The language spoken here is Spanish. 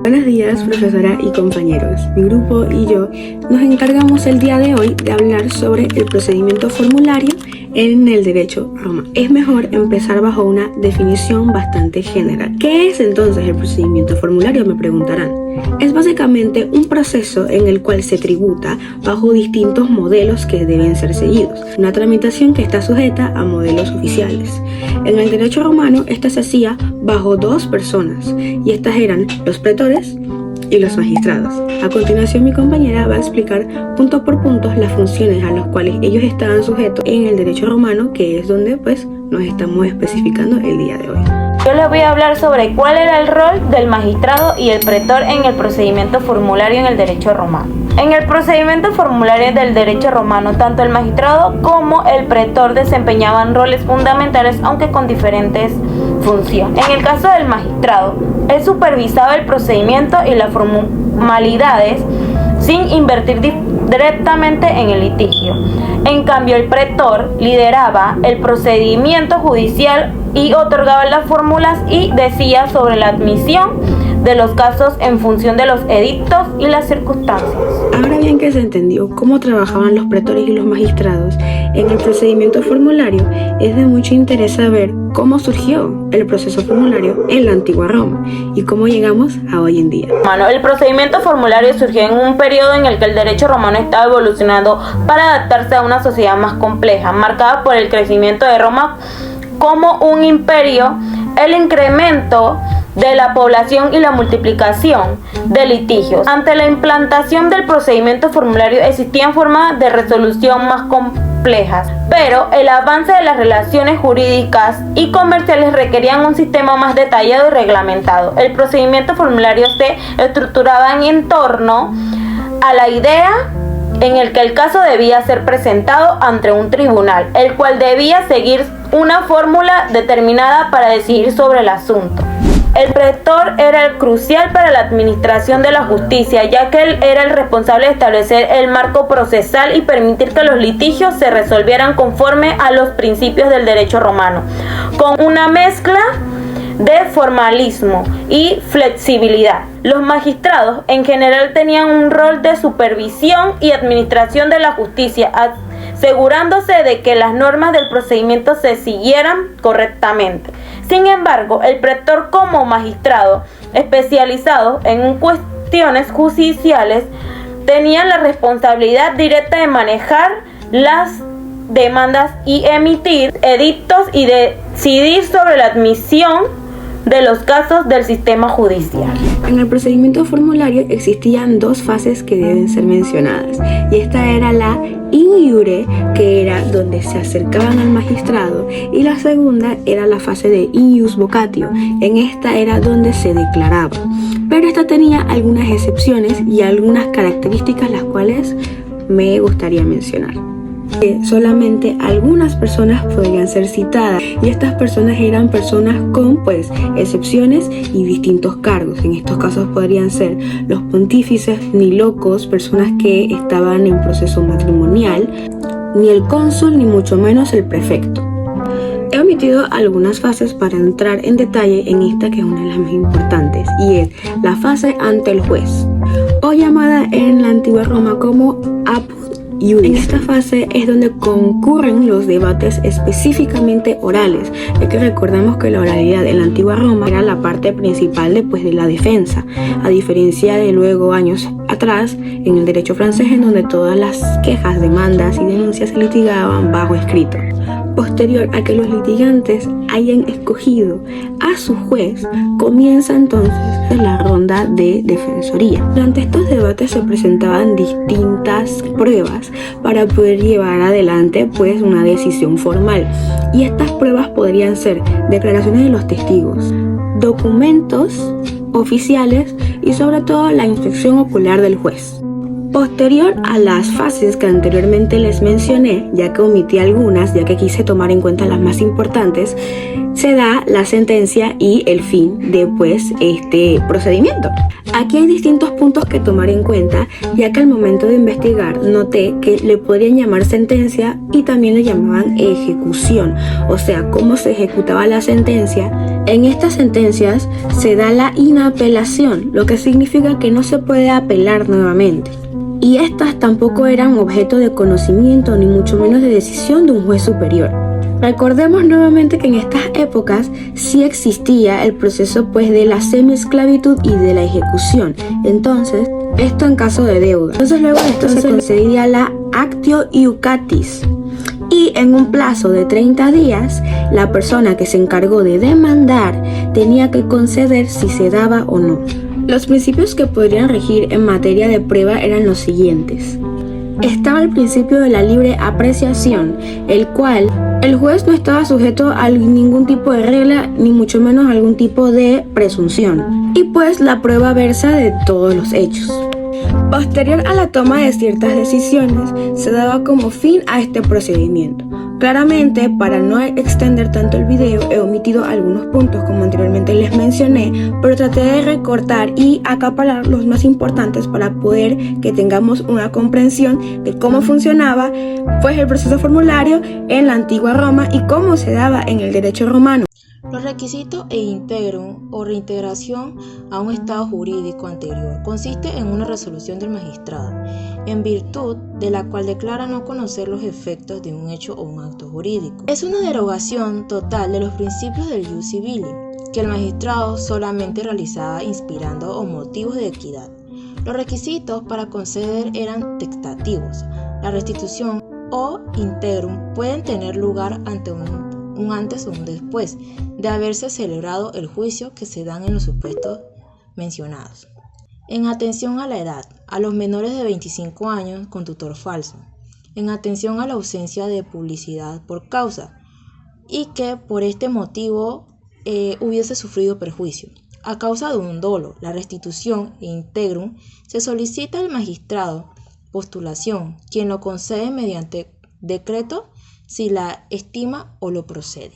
Buenos días, profesora y compañeros. Mi grupo y yo nos encargamos el día de hoy de hablar sobre el procedimiento formulario en el derecho romano. Es mejor empezar bajo una definición bastante general. ¿Qué es entonces el procedimiento formulario?, me preguntarán. Es básicamente un proceso en el cual se tributa bajo distintos modelos que deben ser seguidos. Una tramitación que está sujeta a modelos oficiales. En el derecho romano, esta se hacía bajo dos personas, y estas eran los pretores y los magistrados. A continuación, mi compañera va a explicar punto por punto las funciones a las cuales ellos estaban sujetos en el derecho romano, que es donde nos estamos especificando el día de hoy. Yo les voy a hablar sobre cuál era el rol del magistrado y el pretor en el procedimiento formulario en el derecho romano. En el procedimiento formulario del derecho romano, tanto el magistrado como el pretor desempeñaban roles fundamentales, aunque con diferentes funciones. En el caso del magistrado, él supervisaba el procedimiento y las formalidades sin invertir directamente en el litigio. En cambio, el pretor lideraba el procedimiento judicial y otorgaba las fórmulas y decía sobre la admisión de los casos en función de los edictos y las circunstancias. Ahora bien que se entendió cómo trabajaban los pretores y los magistrados en el procedimiento formulario, es de mucho interés saber cómo surgió el proceso formulario en la antigua Roma y cómo llegamos a hoy en día. El procedimiento formulario surgió en un periodo en el que el derecho romano estaba evolucionando para adaptarse a una sociedad más compleja, marcada por el crecimiento de Roma como un imperio, el incremento de la población y la multiplicación de litigios. Ante la implantación del procedimiento formulario existían formas de resolución más complejas, pero el avance de las relaciones jurídicas y comerciales requerían un sistema más detallado y reglamentado. El procedimiento formulario se estructuraba en torno a la idea en el que el caso debía ser presentado ante un tribunal, el cual debía seguir una fórmula determinada para decidir sobre el asunto. El pretor era el crucial para la administración de la justicia, ya que él era el responsable de establecer el marco procesal y permitir que los litigios se resolvieran conforme a los principios del derecho romano, con una mezcla de formalismo y flexibilidad. Los magistrados en general tenían un rol de supervisión y administración de la justicia, asegurándose de que las normas del procedimiento se siguieran correctamente. Sin embargo, el pretor, como magistrado especializado en cuestiones judiciales, tenía la responsabilidad directa de manejar las demandas y emitir edictos y decidir sobre la admisión de los casos del sistema judicial. En el procedimiento formulario existían dos fases que deben ser mencionadas, y esta era la in iure, que era donde se acercaban al magistrado, y la segunda era la fase de in ius vocatio. En esta era donde se declaraba, pero esta tenía algunas excepciones y algunas características las cuales me gustaría mencionar. Que solamente algunas personas podrían ser citadas, y estas personas eran personas con excepciones y distintos cargos. En estos casos podrían ser los pontífices, ni locos, personas que estaban en proceso matrimonial, ni el cónsul, ni mucho menos el prefecto. He omitido algunas fases para entrar en detalle en esta, que es una de las más importantes, y es la fase ante el juez, o llamada en la antigua Roma como apud iuris. En esta fase es donde concurren los debates específicamente orales, ya que recordemos que la oralidad en la antigua Roma era la parte principal de la defensa, a diferencia de luego años atrás en el derecho francés, en donde todas las quejas, demandas y denuncias se litigaban bajo escrito. Posterior a que los litigantes hayan escogido a su juez, comienza entonces la ronda de defensoría. Durante estos debates se presentaban distintas pruebas para poder llevar adelante una decisión formal, y estas pruebas podrían ser declaraciones de los testigos, documentos oficiales y sobre todo la inspección ocular del juez. Posterior a las fases que anteriormente les mencioné, ya que omití algunas, ya que quise tomar en cuenta las más importantes, se da la sentencia y el fin de este procedimiento. Aquí hay distintos puntos que tomar en cuenta, ya que al momento de investigar noté que le podrían llamar sentencia y también le llamaban ejecución, o sea, cómo se ejecutaba la sentencia. En estas sentencias se da la inapelación, lo que significa que no se puede apelar nuevamente. Y estas tampoco eran objeto de conocimiento ni mucho menos de decisión de un juez superior. Recordemos nuevamente que en estas épocas sí existía el proceso de la semiesclavitud y de la ejecución. Entonces, esto en caso de deuda. Entonces luego de esto se concedía la actio iucatis. Y en un plazo de 30 días, la persona que se encargó de demandar tenía que conceder si se daba o no. Los principios que podrían regir en materia de prueba eran los siguientes. Estaba el principio de la libre apreciación, el cual el juez no estaba sujeto a ningún tipo de regla, ni mucho menos a algún tipo de presunción. Y pues la prueba versa de todos los hechos. Posterior a la toma de ciertas decisiones, se daba como fin a este procedimiento. Claramente, para no extender tanto el video, he omitido algunos puntos como anteriormente les mencioné, pero traté de recortar y acaparar los más importantes para poder que tengamos una comprensión de cómo funcionaba el proceso formulario en la antigua Roma y cómo se daba en el derecho romano. Los requisitos e integrum o reintegración a un estado jurídico anterior consiste en una resolución del magistrado, en virtud de la cual declara no conocer los efectos de un hecho o un acto jurídico. Es una derogación total de los principios del ius civili, que el magistrado solamente realizaba inspirando o motivos de equidad. Los requisitos para conceder eran textativos. La restitución o integrum pueden tener lugar ante un antes o un después de haberse celebrado el juicio que se dan en los supuestos mencionados. En atención a la edad, a los menores de 25 años con tutor falso. En atención a la ausencia de publicidad por causa y que por este motivo hubiese sufrido perjuicio. A causa de un dolo, la restitución e integrum se solicita al magistrado postulación, quien lo concede mediante decreto si la estima o lo procede.